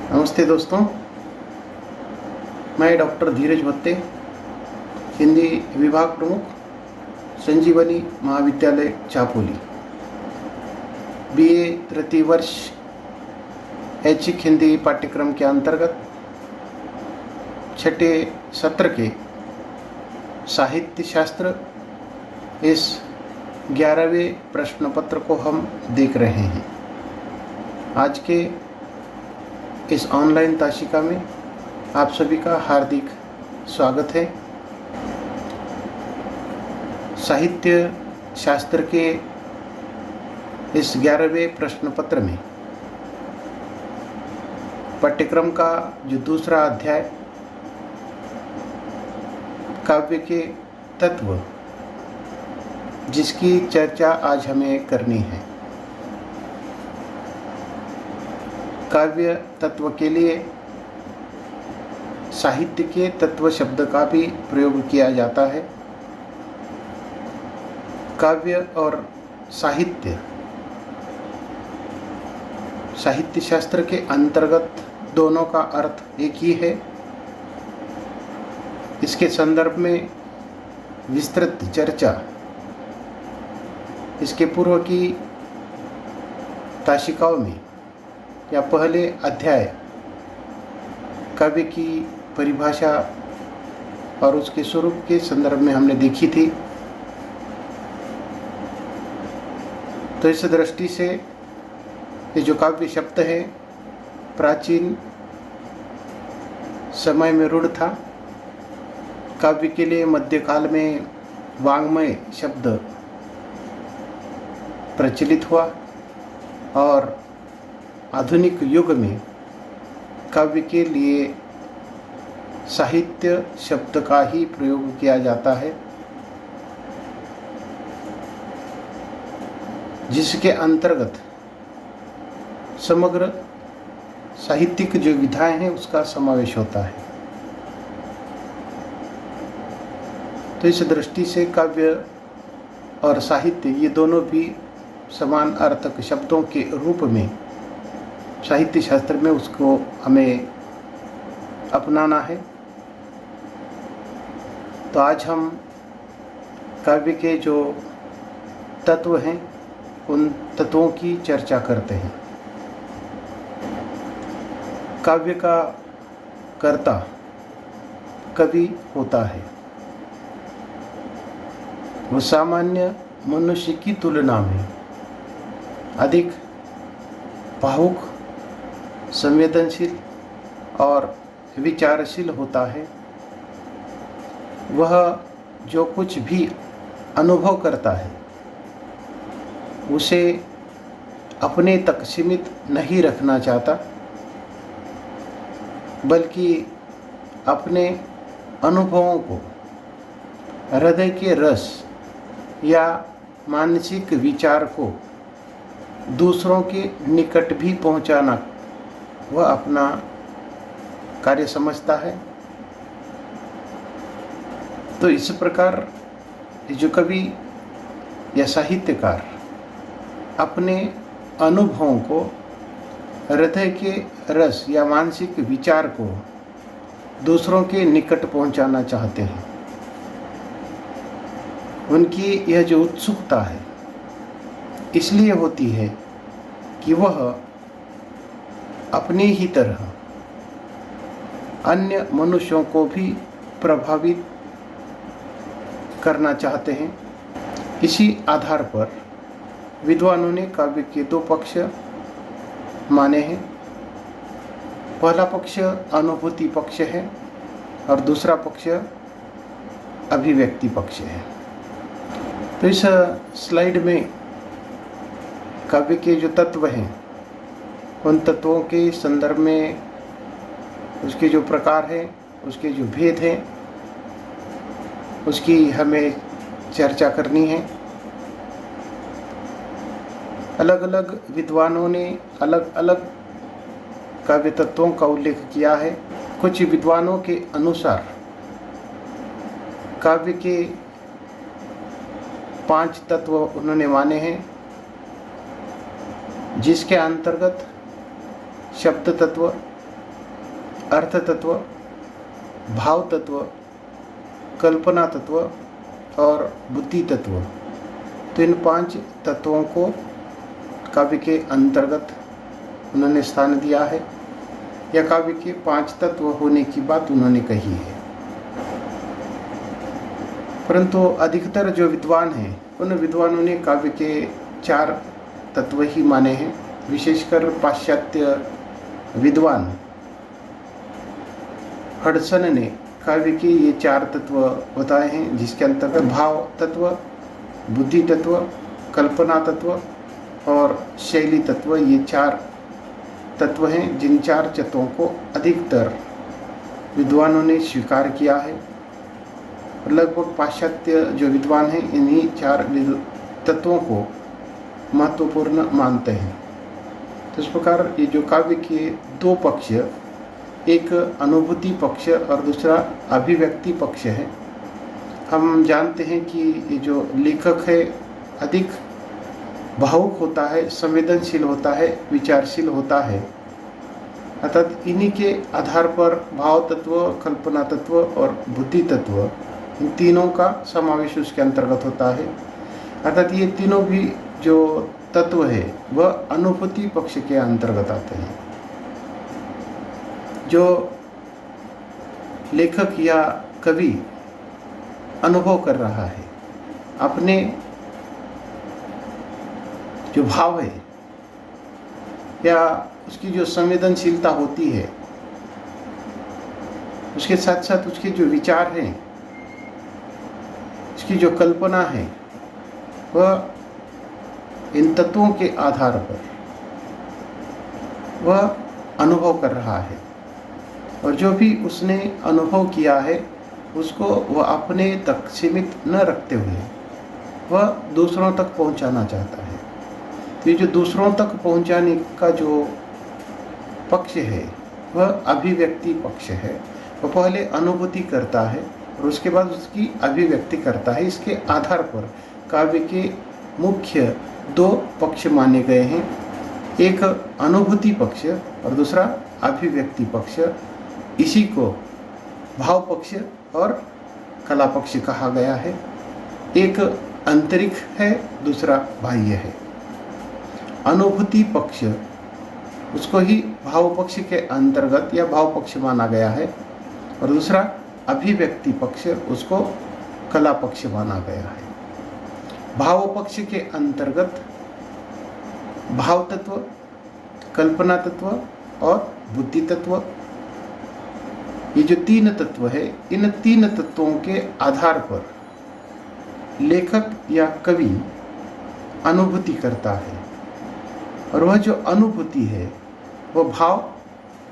नमस्ते दोस्तों, मैं डॉक्टर धीरज भत्ते, हिंदी विभाग प्रमुख, संजीवनी महाविद्यालय चापोली, बीए तृतीय वर्ष ऐच्छिक हिंदी पाठ्यक्रम के अंतर्गत छठे सत्र के साहित्य शास्त्र इस 11वें प्रश्न पत्र को हम देख रहे हैं। आज के इस ऑनलाइन ताशिका में आप सभी का हार्दिक स्वागत है। साहित्य शास्त्र के इस 11वें प्रश्न पत्र में पाठ्यक्रम का जो दूसरा अध्याय काव्य के तत्व, जिसकी चर्चा आज हमें करनी है। काव्य तत्व के लिए साहित्य के तत्व शब्द का भी प्रयोग किया जाता है। काव्य और साहित्य शास्त्र के अंतर्गत दोनों का अर्थ एक ही है। इसके संदर्भ में विस्तृत चर्चा इसके पूर्व की ताशिकाओं में या पहले अध्याय काव्य की परिभाषा और उसके स्वरूप के संदर्भ में हमने देखी थी। तो इस दृष्टि से ये जो काव्य शब्द है प्राचीन समय में रूढ़ था। काव्य के लिए मध्यकाल में वाङ्मय शब्द प्रचलित हुआ और आधुनिक युग में काव्य के लिए साहित्य शब्द का ही प्रयोग किया जाता है, जिसके अंतर्गत समग्र साहित्यिक जो विधाएं हैं उसका समावेश होता है। तो इस दृष्टि से काव्य और साहित्य ये दोनों भी समान अर्थक शब्दों के रूप में साहित्य शास्त्र में उसको हमें अपनाना है। तो आज हम काव्य के जो तत्व हैं उन तत्वों की चर्चा करते हैं। काव्य का कर्ता कवि होता है। वो सामान्य मनुष्य की तुलना में अधिक भावुक, संवेदनशील और विचारशील होता है। वह जो कुछ भी अनुभव करता है उसे अपने तक सीमित नहीं रखना चाहता, बल्कि अपने अनुभवों को हृदय के रस या मानसिक विचार को दूसरों के निकट भी पहुंचाना वह अपना कार्य समझता है। तो इस प्रकार जो कवि या साहित्यकार अपने अनुभवों को हृदय के रस या मानसिक विचार को दूसरों के निकट पहुंचाना चाहते हैं। उनकी यह जो उत्सुकता है इसलिए होती है कि वह अपनी ही तरह अन्य मनुष्यों को भी प्रभावित करना चाहते हैं। इसी आधार पर विद्वानों ने काव्य के दो पक्ष माने हैं। पहला पक्ष अनुभूति पक्ष है और दूसरा पक्ष अभिव्यक्ति पक्ष है। तो इस स्लाइड में काव्य के जो तत्व हैं उन तत्वों के संदर्भ में उसके जो प्रकार हैं, उसके जो भेद हैं, उसकी हमें चर्चा करनी है। अलग अलग विद्वानों ने अलग अलग काव्य तत्वों का उल्लेख किया है। कुछ विद्वानों के अनुसार काव्य के 5 तत्व उन्होंने माने हैं, जिसके अंतर्गत शब्द तत्व, अर्थ तत्व, भाव तत्व, कल्पना तत्व और बुद्धि तत्व। तो इन 5 तत्वों को काव्य के अंतर्गत उन्होंने स्थान दिया है, या काव्य के 5 तत्व होने की बात उन्होंने कही है। परंतु अधिकतर जो विद्वान हैं, उन विद्वानों ने काव्य के 4 तत्व ही माने हैं। विशेषकर पाश्चात्य विद्वान हडसन ने काव्य के ये 4 तत्व बताए हैं, जिसके अंतर्गत भाव तत्व, बुद्धि तत्व, कल्पना तत्व और शैली तत्व, ये 4 तत्व हैं। जिन 4 तत्वों को अधिकतर विद्वानों ने स्वीकार किया है। लगभग पाश्चात्य जो विद्वान हैं, इन्हीं 4 तत्वों को महत्वपूर्ण मानते हैं। तो इस प्रकार ये जो काव्य के 2 पक्ष, एक अनुभूति पक्ष और दूसरा अभिव्यक्ति पक्ष है। हम जानते हैं कि ये जो लेखक है अधिक भावुक होता है, संवेदनशील होता है, विचारशील होता है। अर्थात इन्हीं के आधार पर भाव तत्व, कल्पना तत्व और बुद्धि तत्व, इन तीनों का समावेश उसके अंतर्गत होता है। अर्थात ये तीनों भी जो तत्व है वह अनुभूति पक्ष के अंतर्गत आते हैं। जो लेखक या कवि अनुभव कर रहा है, अपने जो भाव है या उसकी जो संवेदनशीलता होती है, उसके साथ साथ उसके जो विचार हैं, उसकी जो कल्पना है, वह इन तत्वों के आधार पर वह अनुभव कर रहा है। और जो भी उसने अनुभव किया है उसको वह अपने तक सीमित न रखते हुए वह दूसरों तक पहुंचाना चाहता है। तो ये जो दूसरों तक पहुंचाने का जो पक्ष है वह अभिव्यक्ति पक्ष है। वह पहले अनुभूति करता है और उसके बाद उसकी अभिव्यक्ति करता है। इसके आधार पर काव्य के मुख्य 2 पक्ष माने गए हैं, एक अनुभूति पक्ष और दूसरा अभिव्यक्ति पक्ष। इसी को भाव पक्ष और कला पक्ष कहा गया है। एक आंतरिक है, दूसरा बाह्य है। अनुभूति पक्ष उसको ही भाव पक्ष के अंतर्गत या भाव पक्ष माना गया है और दूसरा अभिव्यक्ति पक्ष उसको कला पक्ष माना गया है। भाव पक्ष के अंतर्गत भाव तत्व, कल्पना तत्व और बुद्धि तत्व, ये जो 3 तत्व है, इन 3 तत्वों के आधार पर लेखक या कवि अनुभूति करता है। और वह जो अनुभूति है वह भाव,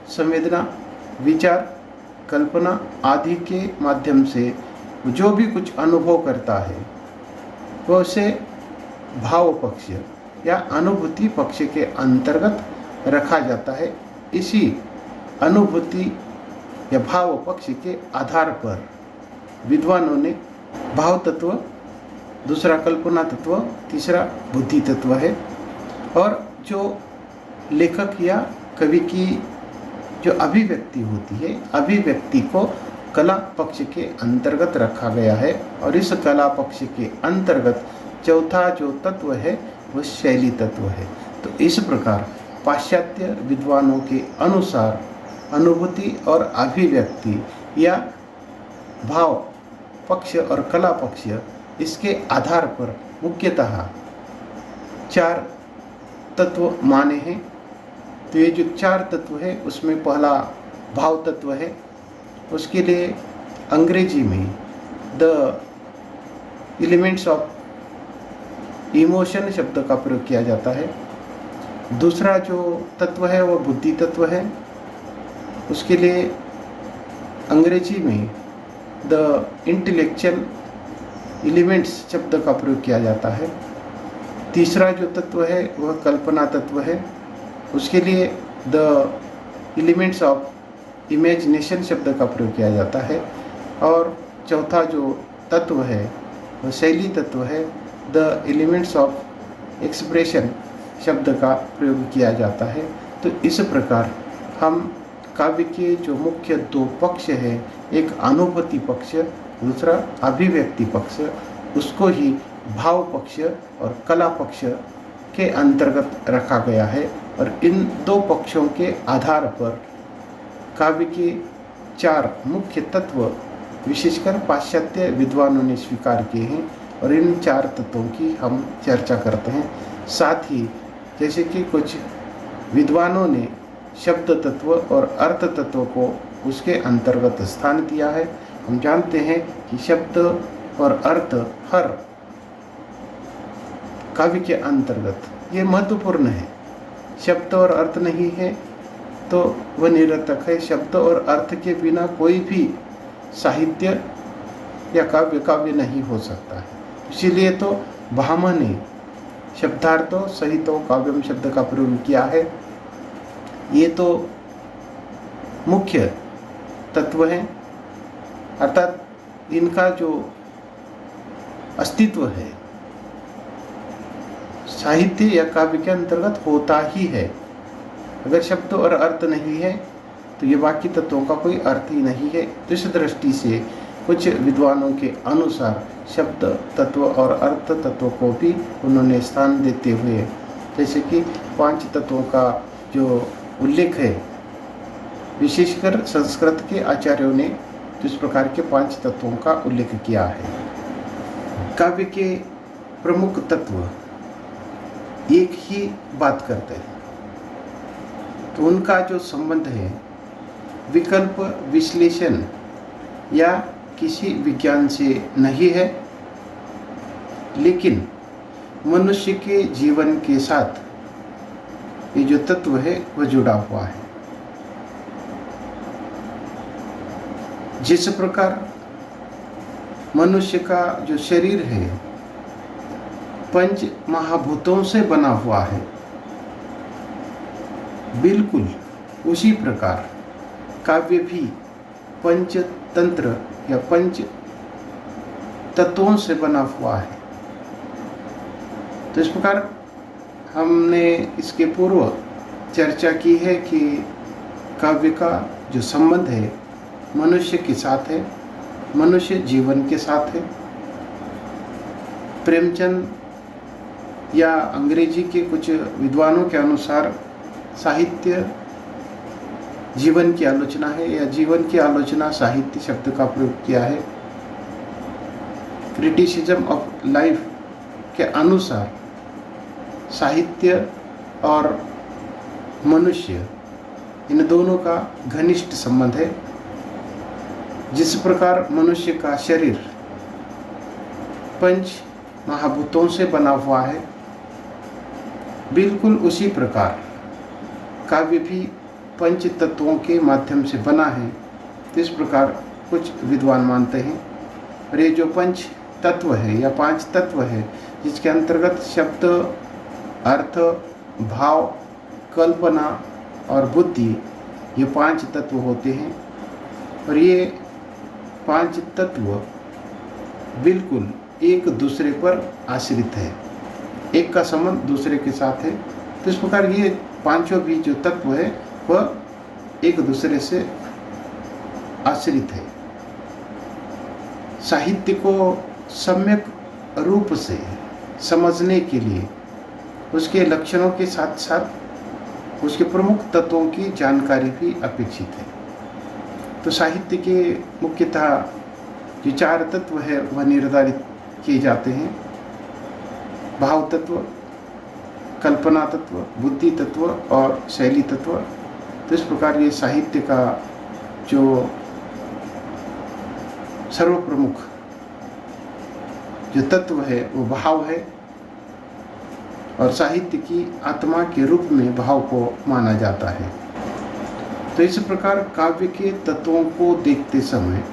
संवेदना, विचार, कल्पना आदि के माध्यम से जो भी कुछ अनुभव करता है वह उसे भाव पक्ष या अनुभूति पक्ष के अंतर्गत रखा जाता है। इसी अनुभूति या भाव पक्ष के आधार पर विद्वानों ने भाव तत्व, दूसरा कल्पना तत्व, तीसरा बुद्धि तत्व है। और जो लेखक या कवि की जो अभिव्यक्ति होती है, अभिव्यक्ति को कला पक्ष के अंतर्गत रखा गया है। और इस कला पक्ष के अंतर्गत चौथा जो तत्व है वह शैली तत्व है। तो इस प्रकार पाश्चात्य विद्वानों के अनुसार अनुभूति और अभिव्यक्ति या भाव पक्ष और कला पक्ष, इसके आधार पर मुख्यतः 4 तत्व माने हैं। तो ये जो 4 तत्व है उसमें पहला भाव तत्व है। उसके लिए अंग्रेजी में द एलिमेंट्स ऑफ इमोशन शब्द का प्रयोग किया जाता है। दूसरा जो तत्व है वह बुद्धि तत्व है। उसके लिए अंग्रेजी में द इंटेलेक्चुअल एलिमेंट्स शब्द का प्रयोग किया जाता है। तीसरा जो तत्व है वह कल्पना तत्व है। उसके लिए द एलिमेंट्स ऑफ इमेजिनेशन शब्द का प्रयोग किया जाता है। और चौथा जो तत्व है वह शैली तत्व है। द एलिमेंट्स ऑफ एक्सप्रेशन शब्द का प्रयोग किया जाता है। तो इस प्रकार हम काव्य के जो मुख्य दो पक्ष है, एक अनुभूति पक्ष, दूसरा अभिव्यक्ति पक्ष, उसको ही भाव पक्ष और कला पक्ष के अंतर्गत रखा गया है। और इन दो पक्षों के आधार पर काव्य के 4 मुख्य तत्व विशेषकर पाश्चात्य विद्वानों ने स्वीकार किए हैं और इन 4 तत्वों की हम चर्चा करते हैं। साथ ही जैसे कि कुछ विद्वानों ने शब्द तत्व और अर्थ तत्व को उसके अंतर्गत स्थान दिया है। हम जानते हैं कि शब्द और अर्थ हर काव्य के अंतर्गत ये महत्वपूर्ण है। शब्द और अर्थ नहीं है तो वह निरर्थक है। शब्द और अर्थ के बिना कोई भी साहित्य या काव्य नहीं हो सकता है। इसीलिए तो भामह ने शब्दार्थों सहितो काव्यम शब्द का प्रयोग किया है। ये तो मुख्य तत्व है, अर्थात इनका जो अस्तित्व है साहित्य या काव्य के अंतर्गत होता ही है। अगर शब्द और अर्थ नहीं है तो ये बाकी तत्वों का कोई अर्थ ही नहीं है। तो इस दृष्टि से कुछ विद्वानों के अनुसार शब्द तत्व और अर्थ तत्व को भी उन्होंने स्थान देते हुए, जैसे कि 5 तत्वों का जो उल्लेख है, विशेषकर संस्कृत के आचार्यों ने जिस प्रकार के 5 तत्वों का उल्लेख किया है। काव्य के प्रमुख तत्व एक ही बात करते हैं, तो उनका जो संबंध है विकल्प विश्लेषण या किसी विज्ञान से नहीं है, लेकिन मनुष्य के जीवन के साथ ये जो तत्व है वह जुड़ा हुआ है। जिस प्रकार मनुष्य का जो शरीर है 5 महाभूतों से बना हुआ है, बिल्कुल उसी प्रकार काव्य भी पंचतंत्र या 5 तत्वों से बना हुआ है। तो इस प्रकार हमने इसके पूर्व चर्चा की है कि काव्य का जो संबंध है मनुष्य के साथ है, मनुष्य जीवन के साथ है। प्रेमचंद या अंग्रेजी के कुछ विद्वानों के अनुसार साहित्य जीवन की आलोचना है या जीवन की आलोचना साहित्य शब्द का प्रयोग किया है। क्रिटिसिज्म ऑफ लाइफ के अनुसार साहित्य और मनुष्य इन दोनों का घनिष्ठ संबंध है। जिस प्रकार मनुष्य का शरीर 5 महाभूतों से बना हुआ है, बिल्कुल उसी प्रकार काव्य भी 5 तत्वों के माध्यम से बना है। तो इस प्रकार कुछ विद्वान मानते हैं। और ये जो 5 तत्व है या 5 तत्व है, जिसके अंतर्गत शब्द, अर्थ, भाव, कल्पना और बुद्धि, ये 5 तत्व होते हैं। और ये 5 तत्व बिल्कुल एक दूसरे पर आश्रित है, एक का संबंध दूसरे के साथ है। तो इस प्रकार ये 5 भी जो तत्व है वह एक दूसरे से आश्रित है। साहित्य को सम्यक रूप से समझने के लिए उसके लक्षणों के साथ साथ उसके प्रमुख तत्वों की जानकारी भी अपेक्षित है। तो साहित्य के मुख्यतः जो 4 तत्व है वह निर्धारित किए जाते हैं: भाव तत्व, कल्पना तत्व, बुद्धि तत्व और शैली तत्व। तो इस प्रकार ये साहित्य का जो सर्वप्रमुख जो तत्व है वो भाव है और साहित्य की आत्मा के रूप में भाव को माना जाता है। तो इस प्रकार काव्य के तत्वों को देखते समय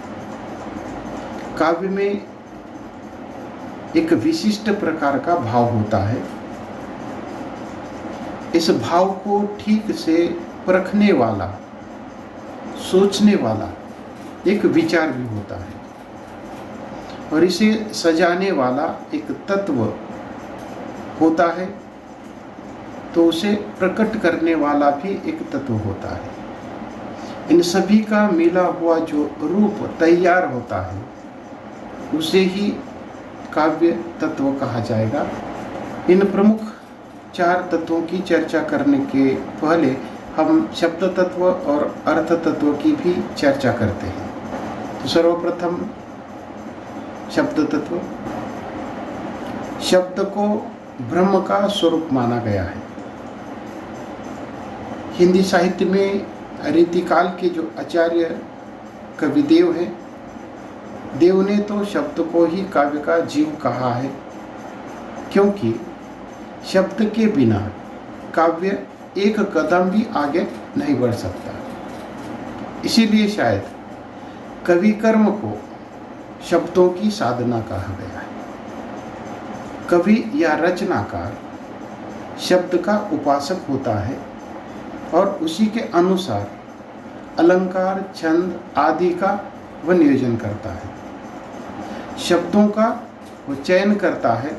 काव्य में एक विशिष्ट प्रकार का भाव होता है। इस भाव को ठीक से परखने वाला, सोचने वाला एक विचार भी होता है और इसे सजाने वाला एक तत्व होता है, तो उसे प्रकट करने वाला भी एक तत्व होता है। इन सभी का मिला हुआ जो रूप तैयार होता है उसे ही काव्य तत्व कहा जाएगा। इन प्रमुख 4 तत्वों की चर्चा करने के पहले हम शब्द तत्व और अर्थ तत्व की भी चर्चा करते हैं। तो सर्वप्रथम शब्द तत्व। शब्द को ब्रह्म का स्वरूप माना गया है। हिंदी साहित्य में रीतिकाल के जो आचार्य कविदेव हैं, देव ने तो शब्द को ही काव्य का जीव कहा है, क्योंकि शब्द के बिना काव्य एक कदम भी आगे नहीं बढ़ सकता। इसीलिए शायद कवि कर्म को शब्दों की साधना कहा गया है। कवि या रचनाकार शब्द का उपासक होता है और उसी के अनुसार अलंकार, छंद आदि का वह नियोजन करता है। शब्दों का वो चयन करता है,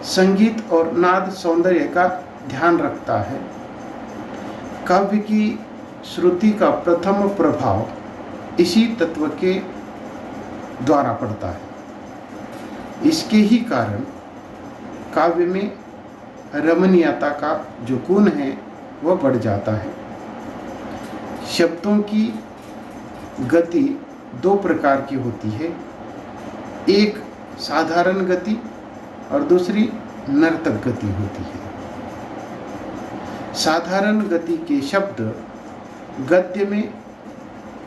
संगीत और नाद सौंदर्य का ध्यान रखता है। काव्य की श्रुति का प्रथम प्रभाव इसी तत्व के द्वारा पड़ता है। इसके ही कारण काव्य में रमणीयता का जो गुण है वह बढ़ जाता है। शब्दों की गति 2 प्रकार की होती है, एक साधारण गति और दूसरी नर्तक गति होती है। साधारण गति के शब्द गद्य में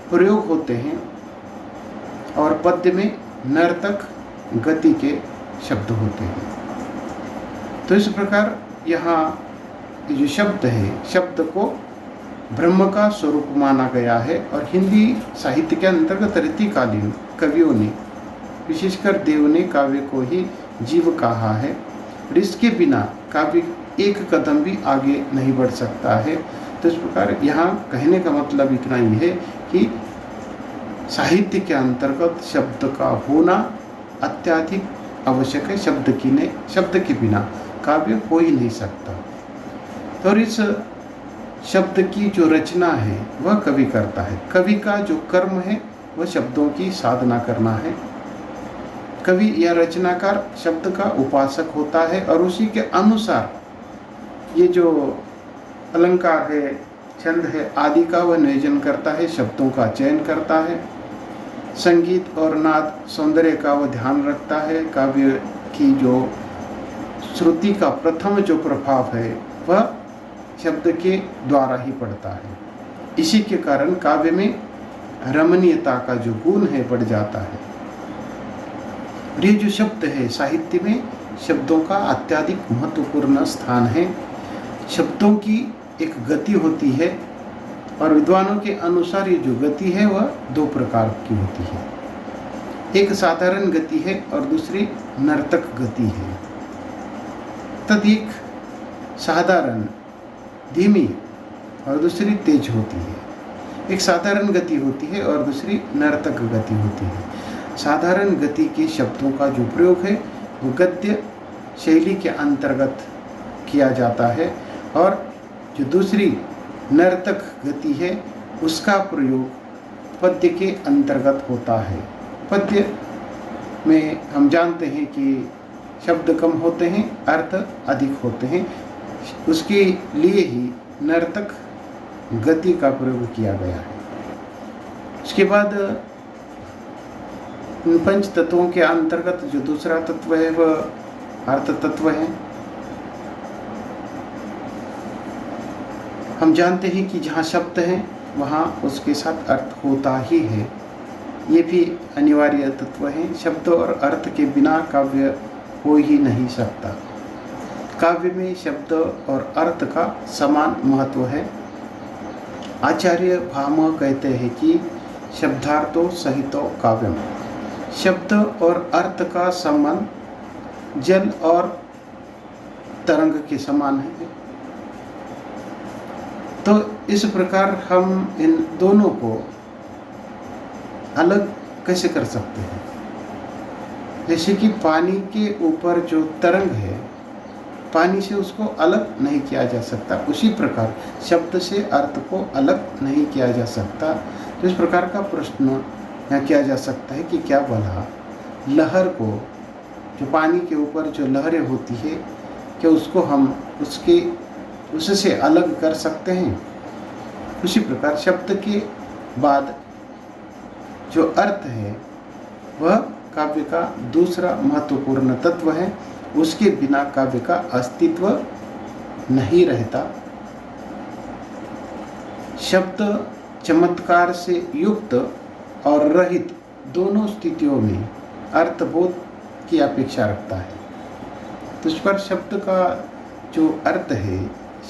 प्रयोग होते हैं और पद्य में नर्तक गति के शब्द होते हैं। तो इस प्रकार यहाँ जो शब्द है, शब्द को ब्रह्म का स्वरूप माना गया है और हिंदी साहित्य के अंतर्गत रीतिकालीन कवियों ने, विशेषकर देव ने, काव्य को ही जीव कहा है और इसके बिना काव्य एक कदम भी आगे नहीं बढ़ सकता है। तो इस प्रकार यहाँ कहने का मतलब इतना ही है कि साहित्य के अंतर्गत शब्द का होना अत्याधिक आवश्यक है। शब्द के बिना काव्य हो ही नहीं सकता। और इस शब्द की जो रचना है वह कवि करता है। कवि का जो कर्म है वह शब्दों की साधना करना है। कवि या रचनाकार शब्द का उपासक होता है और उसी के अनुसार ये जो अलंकार है, छंद है आदि का वह नियोजन करता है, शब्दों का चयन करता है, संगीत और नाद सौंदर्य का वह ध्यान रखता है। काव्य की जो श्रुति का प्रथम जो प्रभाव है वह शब्द के द्वारा ही पड़ता है। इसी के कारण काव्य में रमणीयता का जो गुण है बढ़ जाता है। ये जो शब्द है, साहित्य में शब्दों का अत्यधिक महत्वपूर्ण स्थान है। शब्दों की एक गति होती है और विद्वानों के अनुसार ये जो गति है वह 2 प्रकार की होती है। एक साधारण गति है और दूसरी नर्तक गति है। तद एक साधारण धीमी और दूसरी तेज होती है। एक साधारण गति होती है और दूसरी नर्तक गति होती है। साधारण गति के शब्दों का जो प्रयोग है वो गद्य शैली के अंतर्गत किया जाता है और जो दूसरी नर्तक गति है उसका प्रयोग पद्य के अंतर्गत होता है। पद्य में हम जानते हैं कि शब्द कम होते हैं, अर्थ अधिक होते हैं। उसके लिए ही नर्तक गति का प्रयोग किया गया है। उसके बाद इन 5 तत्वों के अंतर्गत जो दूसरा तत्व है वह अर्थ तत्व है। हम जानते हैं कि जहाँ शब्द है वहाँ उसके साथ अर्थ होता ही है, ये भी अनिवार्य तत्व है। शब्द और अर्थ के बिना काव्य हो ही नहीं सकता। काव्य में शब्द और अर्थ का समान महत्व है। आचार्य भामह कहते हैं कि शब्दार्थो सहितो काव्यम। शब्द और अर्थ का संबंध जल और तरंग के समान है। तो इस प्रकार हम इन दोनों को अलग कैसे कर सकते हैं? जैसे कि पानी के ऊपर जो तरंग है पानी से उसको अलग नहीं किया जा सकता, उसी प्रकार शब्द से अर्थ को अलग नहीं किया जा सकता। तो इस प्रकार का प्रश्न यहाँ किया जा सकता है कि क्या भला लहर को, जो पानी के ऊपर जो लहरें होती है, क्या उसको हम उससे अलग कर सकते हैं? उसी प्रकार शब्द के बाद जो अर्थ है वह काव्य का दूसरा महत्वपूर्ण तत्व है। उसके बिना काव्य का अस्तित्व नहीं रहता। शब्द चमत्कार से युक्त और रहित दोनों स्थितियों में अर्थबोध की अपेक्षा रखता है। तो इस पर शब्द का जो अर्थ है,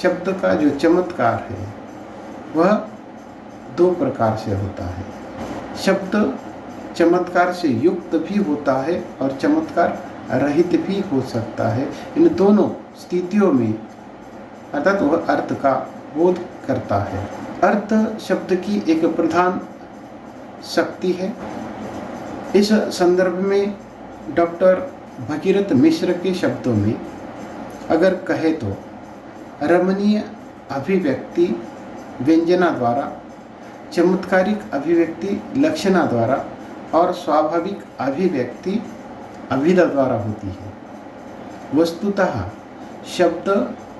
शब्द का जो चमत्कार है, वह दो प्रकार से होता है। शब्द चमत्कार से युक्त भी होता है और चमत्कार रहित भी हो सकता है। इन दोनों स्थितियों में अर्थात वह अर्थ का बोध करता है। अर्थ शब्द की एक प्रधान शक्ति है। इस संदर्भ में डॉक्टर भगीरथ मिश्र के शब्दों में अगर कहे तो रमणीय अभिव्यक्ति व्यंजना द्वारा, चमत्कारिक अभिव्यक्ति लक्षणा द्वारा और स्वाभाविक अभिव्यक्ति अभिधा द्वारा होती है। वस्तुतः शब्द,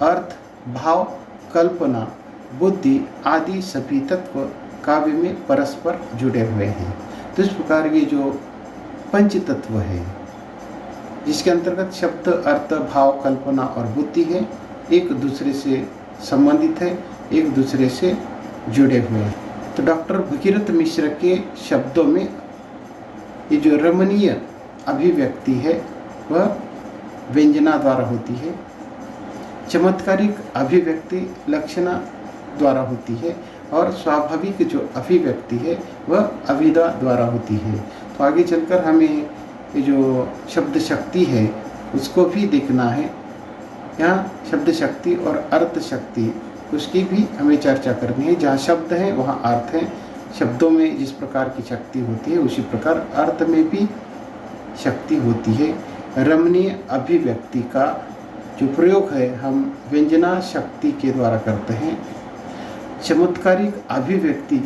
अर्थ, भाव, कल्पना, बुद्धि आदि सभी तत्व काव्य में परस्पर जुड़े हुए हैं। तो इस प्रकार ये जो पंच तत्व है, जिसके अंतर्गत शब्द, अर्थ, भाव, कल्पना और बुद्धि है, एक दूसरे से संबंधित है, एक दूसरे से जुड़े हुए हैं। तो डॉक्टर भगीरथ मिश्र के शब्दों में ये जो रमणीय अभिव्यक्ति है वह व्यंजना द्वारा होती है, चमत्कारिक अभिव्यक्ति लक्षणा द्वारा होती है और स्वाभाविक जो अभिव्यक्ति है वह अभिधा द्वारा होती है। तो आगे चलकर हमें ये जो शब्द शक्ति है उसको भी देखना है। यहाँ शब्द शक्ति और अर्थ शक्ति, उसकी भी हमें चर्चा करनी है। जहाँ शब्द है वहाँ अर्थ है। शब्दों में जिस प्रकार की शक्ति होती है उसी प्रकार अर्थ में भी शक्ति होती है। रमणीय अभिव्यक्ति का जो प्रयोग है हम व्यंजना शक्ति के द्वारा करते हैं, चमत्कारिक अभिव्यक्ति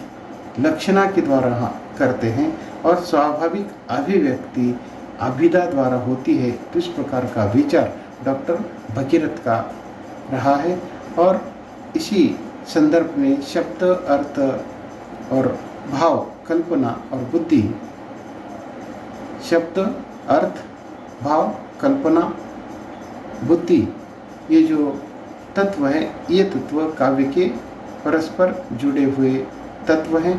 लक्षणा के द्वारा करते हैं और स्वाभाविक अभिव्यक्ति अभिधा द्वारा होती है। तो इस प्रकार का विचार डॉक्टर भगीरथ का रहा है और इसी संदर्भ में शब्द, अर्थ और भाव, कल्पना और बुद्धि, शब्द, अर्थ, भाव, कल्पना, बुद्धि, ये जो तत्व है, ये तत्व काव्य के परस्पर जुड़े हुए तत्व हैं।